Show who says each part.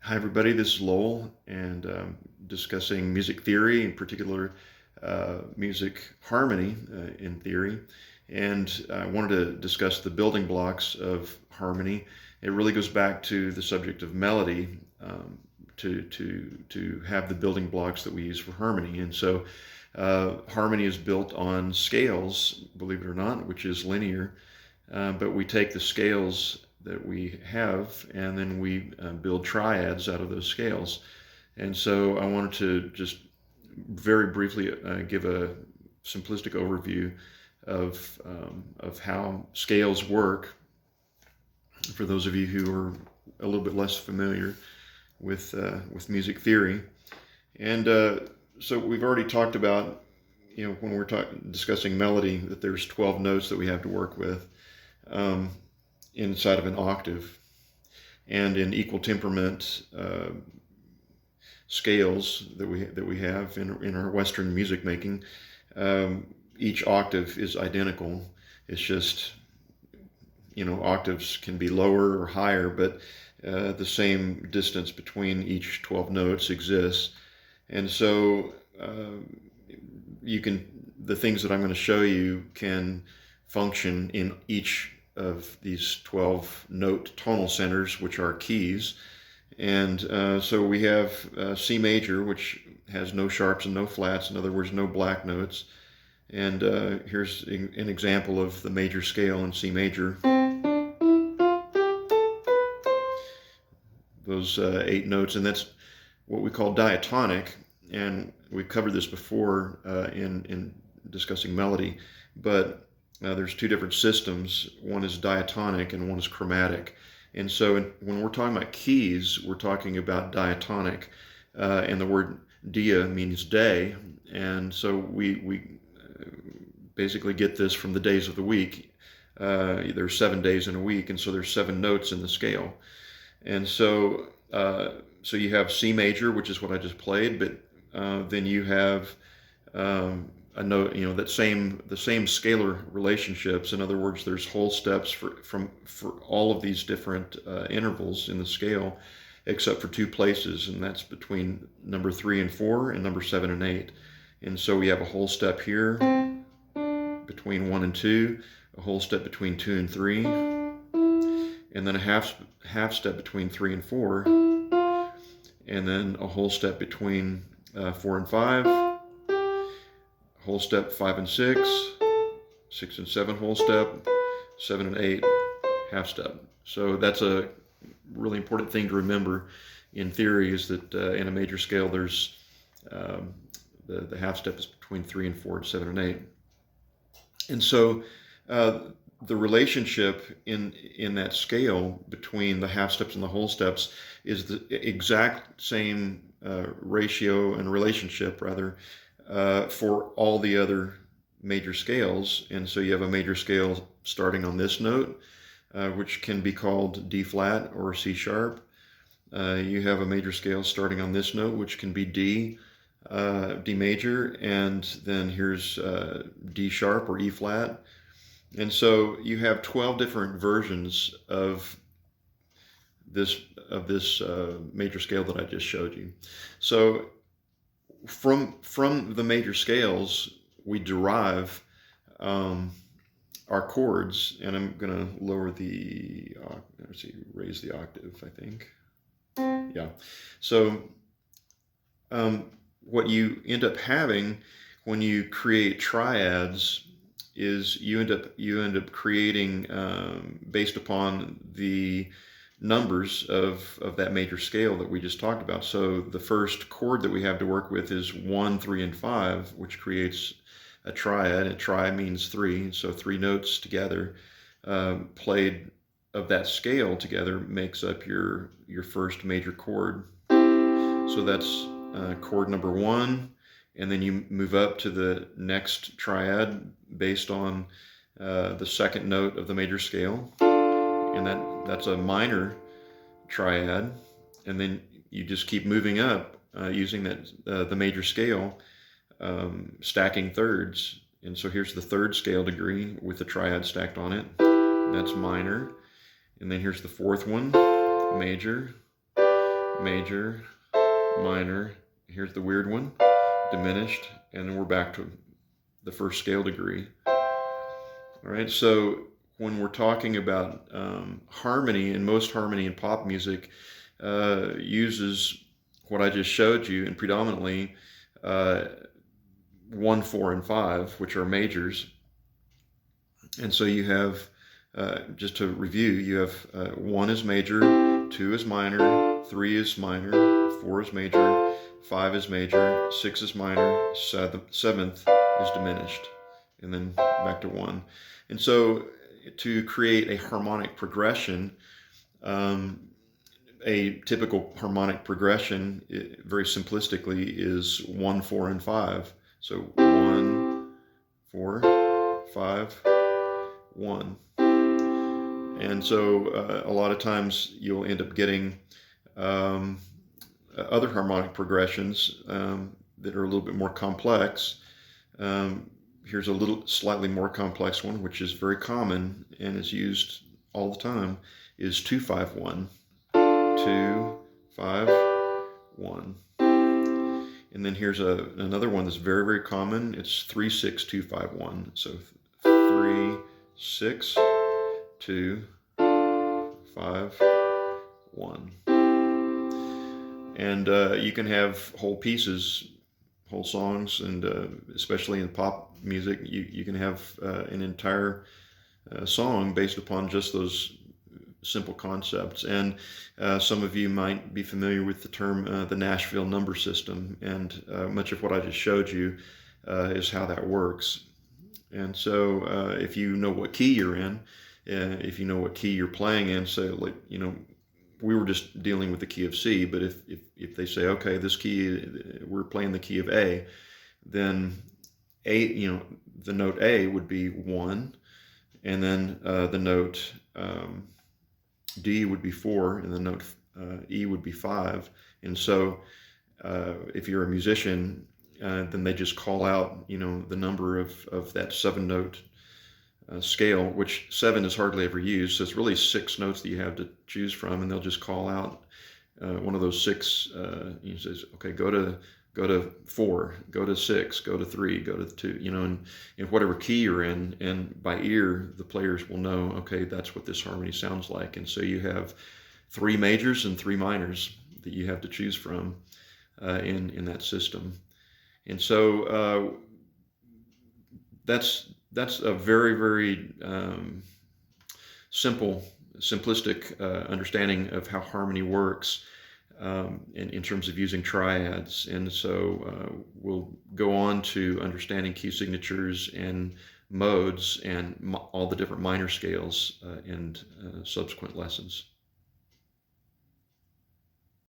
Speaker 1: Hi, everybody. This is Lowell, and discussing music theory, in particular music harmony in theory. And I wanted to discuss the building blocks of harmony. It really goes back to the subject of melody to have the building blocks that we use for harmony. And so harmony is built on scales, believe it or not, which is linear. But we take the scales that we have, and then we build triads out of those scales. And so I wanted to just very briefly give a simplistic overview of how scales work for those of you who are a little bit less familiar with music theory. And so we've already talked about, when we're discussing melody, that there's 12 notes that we have to work with. Inside of an octave, and in equal temperament scales that we have in our Western music making, each octave is identical. It's just octaves can be lower or higher, but the same distance between each 12 notes exists. And so the things that I'm going to show you can function in each of these 12 note tonal centers, which are keys. And so we have C major, which has no sharps and no flats, in other words, no black notes. And here's an example of the major scale in C major. Those 8 notes, and that's what we call diatonic. And we've covered this before in discussing melody, but there's 2 different systems. One is diatonic and one is chromatic. And so when we're talking about keys, we're talking about diatonic. And the word dia means day. And so we basically get this from the days of the week. There's 7 days in a week, and so there's 7 notes in the scale. And so you have C major, which is what I just played, but then you have a note, the same scalar relationships. In other words, there's whole steps for all of these different intervals in the scale, except for 2 places, and that's between number 3 and 4 and number 7 and 8. And so we have a whole step here between 1 and 2, a whole step between 2 and 3, and then a half step between 3 and 4, and then a whole step between 4 and 5. Whole step 5 and 6, 6 and 7 whole step, 7 and 8 half step. So that's a really important thing to remember in theory, is that in a major scale there's the half step is between 3 and 4 and 7 and 8. And so the relationship in that scale between the half steps and the whole steps is the exact same ratio and relationship, rather, for all the other major scales. And so you have a major scale starting on this note, which can be called D flat or C sharp. You have a major scale starting on this note, which can be D major, and then here's D sharp or E flat. And so you have 12 different versions of this major scale that I just showed you. So from the major scales, we derive our chords, and I'm going to lower the, raise the octave, I think. Yeah. So what you end up having when you create triads is you end up creating, based upon the numbers of that major scale that we just talked about. So the first chord that we have to work with is 1, 3, and 5, which creates a triad. A triad means 3, so 3 notes together played of that scale together makes up your first major chord. So that's chord number 1, and then you move up to the next triad based on the second note of the major scale, and that's a minor triad. And then you just keep moving up using the major scale, stacking thirds. And so here's the 3rd scale degree with the triad stacked on it. That's minor. And then here's the 4th one, major. major, minor. Here's the weird one, diminished, and then we're back to the first scale degree. All right, so when we're talking about harmony, and most harmony in pop music uses what I just showed you, and predominantly 1, 4, and 5, which are majors. And so you have, just to review, you have 1 is major, 2 is minor, 3 is minor, 4 is major, 5 is major, 6 is minor, 7th is diminished, and then back to 1. And so to create a harmonic progression, a typical harmonic progression, very simplistically, is 1, 4, and 5. So 1, 4, 5, 1. And so a lot of times you'll end up getting other harmonic progressions that are a little bit more complex. Here's a slightly more complex one, which is very common and is used all the time, is 2, 5, 1. 2, 5, 1. And then here's another one that's very, very common. It's 3, 6, 2, 5, 1. So 3, 6, 2, 5, 1. And you can have whole pieces, whole songs, and especially in pop music, you can have an entire song based upon just those simple concepts. And some of you might be familiar with the term the Nashville number system, and much of what I just showed you is how that works. And so if you know what key you're in, if you know what key you're playing in, so like, you know, we were just dealing with the key of C, but if they say, okay, this key, we're playing the key of A, then A, you know, the note A would be 1, and then the note D would be 4, and the note E would be 5. And so if you're a musician, then they just call out, you know, the number of that 7-note scale, which 7 is hardly ever used. So it's really 6 notes that you have to choose from, and they'll just call out one of those 6. He says, okay, go to 4, go to 6, go to 3, go to 2, you know, and in whatever key you're in, and by ear, the players will know, okay, that's what this harmony sounds like. And so you have 3 majors and 3 minors that you have to choose from in that system. And so that's a very, very simplistic understanding of how harmony works in terms of using triads. And so we'll go on to understanding key signatures and modes and all the different minor scales in subsequent lessons.